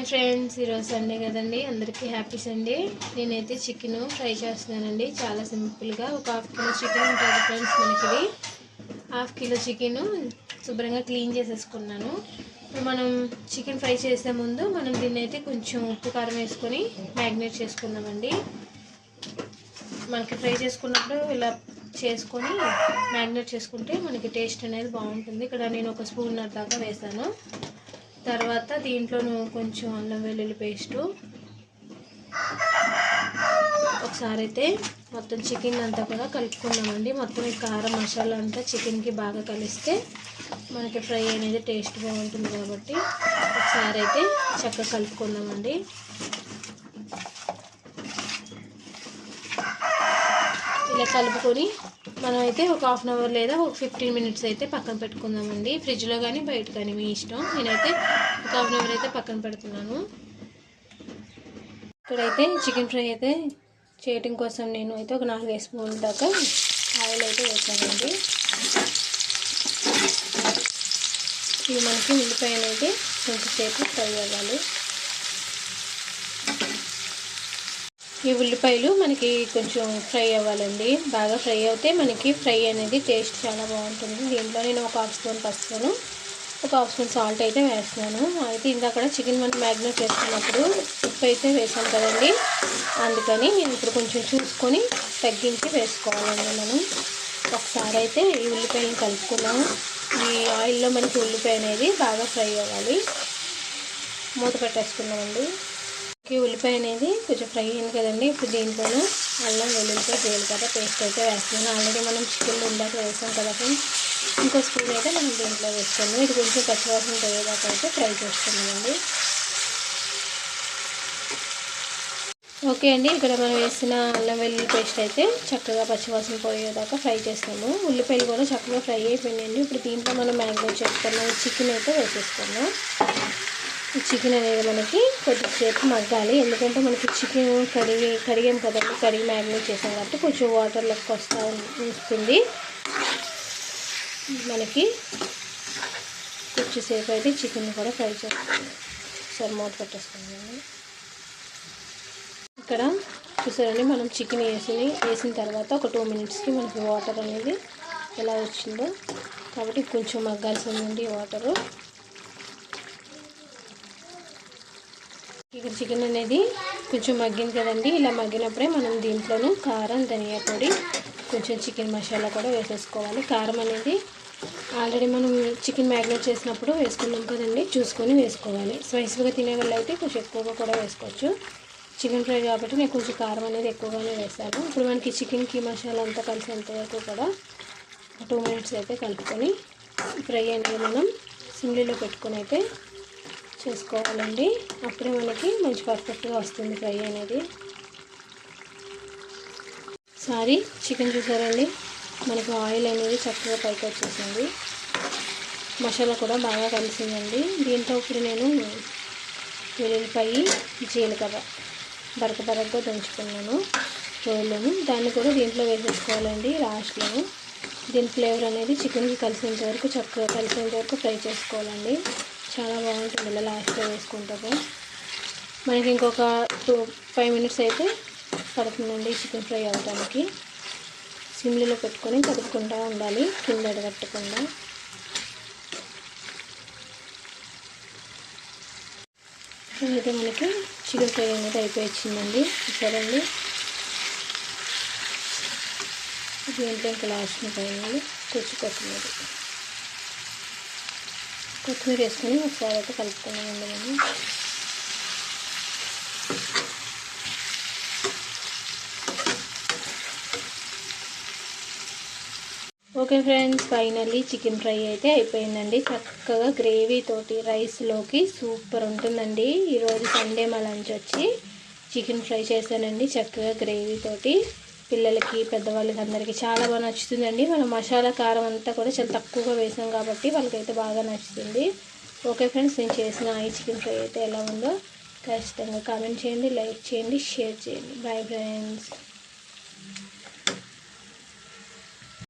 Hi friends, ఈరోజు Sunday కదండి. అందరికీ హ్యాపీ సండే. నేనైతే చికెన్ ఫ్రై చేస్తున్నానండి. చాలా సింపుల్గా ఒక హాఫ్ కిలో చికెన్ ఉంటుంది ఫ్రెండ్స్. మనకి ఇది హాఫ్ కిలో చికెన్ శుభ్రంగా క్లీన్ చేసేసుకున్నాను. మనం చికెన్ ఫ్రై చేసే ముందు మనం దీన్ని అయితే కొంచెం ఉప్పు కారం వేసుకొని మ్యాగ్నేట్ చేసుకుందామండి. మనకి ఫ్రై చేసుకున్నప్పుడు ఇలా చేసుకొని మ్యాగ్నేట్ చేసుకుంటే మనకి టేస్ట్ అనేది బాగుంటుంది. ఇక్కడ నేను ఒక స్పూన్నర దాకా వేసాను. తర్వాత దీంట్లోనూ కొంచెం అల్లం వెల్లుల్లి పేస్టు, ఒకసారి అయితే మొత్తం చికెన్ అంతా కూడా కలుపుకున్నామండి. మొత్తం ఈ కారం మసాలా అంతా చికెన్కి బాగా కలిస్తే మనకి ఫ్రై అనేది టేస్ట్ బాగుంటుంది కాబట్టి ఒకసారి అయితే చక్కగా కలుపుకుందామండి. ఇలా కలుపుకొని మనం అయితే ఒక హాఫ్ అన్ అవర్ లేదా ఒక 15 మినిట్స్ అయితే పక్కన పెట్టుకుందామండి. ఫ్రిడ్జ్లో కానీ బయట కానీ మీ ఇష్టం. నేనైతే ఒక హాఫ్ అన్ అవర్ అయితే పక్కన పెడుతున్నాను. ఇక్కడైతే చికెన్ ఫ్రై అయితే చేయడం కోసం నేను అయితే ఒక 4-5 స్పూన్ల దాకా ఆయిల్ అయితే వేసానండి. ఇవి మనకి ఉల్లిపాయ అనేది కొంచెంసేపు ఫ్రై అవ్వాలి. ఈ ఉల్లిపాయలు మనకి కొంచెం ఫ్రై అవ్వాలండి. బాగా ఫ్రై అవుతే మనకి ఫ్రై అనేది టేస్ట్ చాలా బాగుంటుంది. దీంట్లో నేను ఒక హాఫ్ స్పూన్ పసుపును, ఒక హాఫ్ స్పూన్ సాల్ట్ అయితే వేస్తున్నాను. అయితే ఇందాక చికెన్ మనం మ్యాగ్నేట్ చేసుకున్నప్పుడు ఉప్పు అయితే వేసాం కదండి, అందుకని నేను ఇప్పుడు కొంచెం చూసుకొని తగ్గించి వేసుకోవాలండి. మనం ఒకసారి అయితే ఈ ఉల్లిపాయలను కలుపుకున్నాము. ఈ ఆయిల్లో మనకి ఉల్లిపాయ అనేది బాగా ఫ్రై అవ్వాలి. మూత పెట్టేసుకున్నామండి. ఉల్లిపాయ అనేది కొంచెం ఫ్రై అయింది కదండి. ఇప్పుడు దీంట్లోనూ అల్లం వెల్లుల్లిపాయ జీలకర్ర పేస్ట్ అయితే వేస్తున్నాను. ఆల్రెడీ మనం చికెన్లో ఇందాక వేసాం కదా ఫ్రెండ్స్. ఇంకో స్పూన్ అయితే మనం దీంట్లో వేసుకున్నాం. ఇది కొంచెం పచ్చివాసన పోయేదాకా అయితే ఫ్రై చేసుకున్నామండి. ఓకే అండి, ఇక్కడ మనం వేసిన అల్లం వెల్లుల్లి పేస్ట్ అయితే చక్కగా పచ్చివాసన పోయేదాకా ఫ్రై చేస్తాము. ఉల్లిపాయలు కూడా చక్కగా ఫ్రై అయిపోయినాయండి. ఇప్పుడు దీంట్లో మనం మ్యాగ్నేట్ చేసుకున్నాం చికెన్ అయితే వేసేసుకున్నాం. ఈ చికెన్ అనేది మనకి కొద్దిసేపు మగ్గాలి. ఎందుకంటే మనకి చికెన్ కడిగాం కదండి, కడిగి మ్యాగ్నేట్ చేసాం కాబట్టి కొంచెం వాటర్ లెక్క వస్తుంది. మనకి కొద్దిసేపు అయితే చికెన్ కూడా ఫ్రై చేసుకోవాలి. ఒకసారి మూత పెట్టేసుకుందాం. ఇక్కడ చూసారండి, మనం చికెన్ వేసిన తర్వాత ఒక 2 మినిట్స్కి మనకి వాటర్ అనేది ఎలా వచ్చిందో, కాబట్టి కొంచెం మగ్గాల్సిందండి వాటరు. ఇక్కడ చికెన్ అనేది కొంచెం మగ్గింది కదండి. ఇలా మగ్గినప్పుడే మనం దీంట్లోనూ కారం, ధనియా పొడి, కొంచెం చికెన్ మసాలా కూడా వేసేసుకోవాలి. కారం అనేది ఆల్రెడీ మనం చికెన్ మ్యాగ్నేట్ చేసినప్పుడు వేసుకున్నాం కదండి, చూసుకొని వేసుకోవాలి. స్పైసీగా తినే వాళ్ళు అయితే కొంచెం ఎక్కువగా కూడా వేసుకోవచ్చు. చికెన్ ఫ్రై కాబట్టి నేను కొంచెం కారం అనేది ఎక్కువగానే వేసాను. ఇప్పుడు మనకి చికెన్కి మసాలా అంతా కలిసేంత వరకు కూడా 2 మినిట్స్ అయితే కలుపుకొని ఫ్రై అనేది మనం సిమ్లీలో పెట్టుకొని అయితే చేసుకోవాలండి. అప్పుడే మనకి మంచి పర్ఫెక్ట్గా వస్తుంది ఫ్రై అనేది. సారీ, చికెన్ చూసారండి, మనకి ఆయిల్ అనేది చక్కగా పైకి వచ్చేసింది. మసాలా కూడా బాగా కలిసిందండి. దీంట్లో ఇప్పుడు నేను వెల్లుల్లిపాయ, జీలకర్ర బరకగా దంచుకున్నాను రోల్లోను, దాన్ని కూడా దీంట్లో వేసేసుకోవాలండి లాస్ట్లోను. దీని ఫ్లేవర్ అనేది చికెన్కి కలిసేంత వరకు ఫ్రై చేసుకోవాలండి. చాలా బాగుంటుంది ఇలా లాస్ట్లో వేసుకుంటాము. మనకి ఇంకొక 5 మినిట్స్ అయితే పడుతుందండి చికెన్ ఫ్రై అవ్వడానికి. సిమ్లీలో పెట్టుకొని కలుపుకుంటూ ఉండాలి, కింద అడగట్టకుండా. అయితే మనకి చికెన్ ఫ్రై అనేది అయిపోయిందండి. సరేండి, దీంట్లో ఇంకా లాస్ట్ పైన కొంచెం కొత్తిమీర వేసుకొని ఒకసారి అయితే కలుపుకున్నామండి మనం. Okay friends, finally chicken fry అయితే అయిపోయిందండి. చక్కగా గ్రేవీ తోటి రైస్లోకి సూపర్ ఉంటుందండి. ఈరోజు సండే మా లంచ్ వచ్చి చికెన్ ఫ్రై చేశానండి. చక్కగా గ్రేవీ తోటి పిల్లలకి, పెద్దవాళ్ళకి అందరికీ చాలా బాగా నచ్చుతుందండి. మనం మసాలా కారం అంతా కూడా చాలా తక్కువగా వేసాం కాబట్టి వాళ్ళకైతే బాగా నచ్చుతుంది. ఓకే ఫ్రెండ్స్, నేను చేసిన ఈ చికెన్ ఫ్రై అయితే ఎలా ఉందో ఖచ్చితంగా కామెంట్ చేయండి, లైక్ చేయండి, షేర్ చేయండి. Bye friends.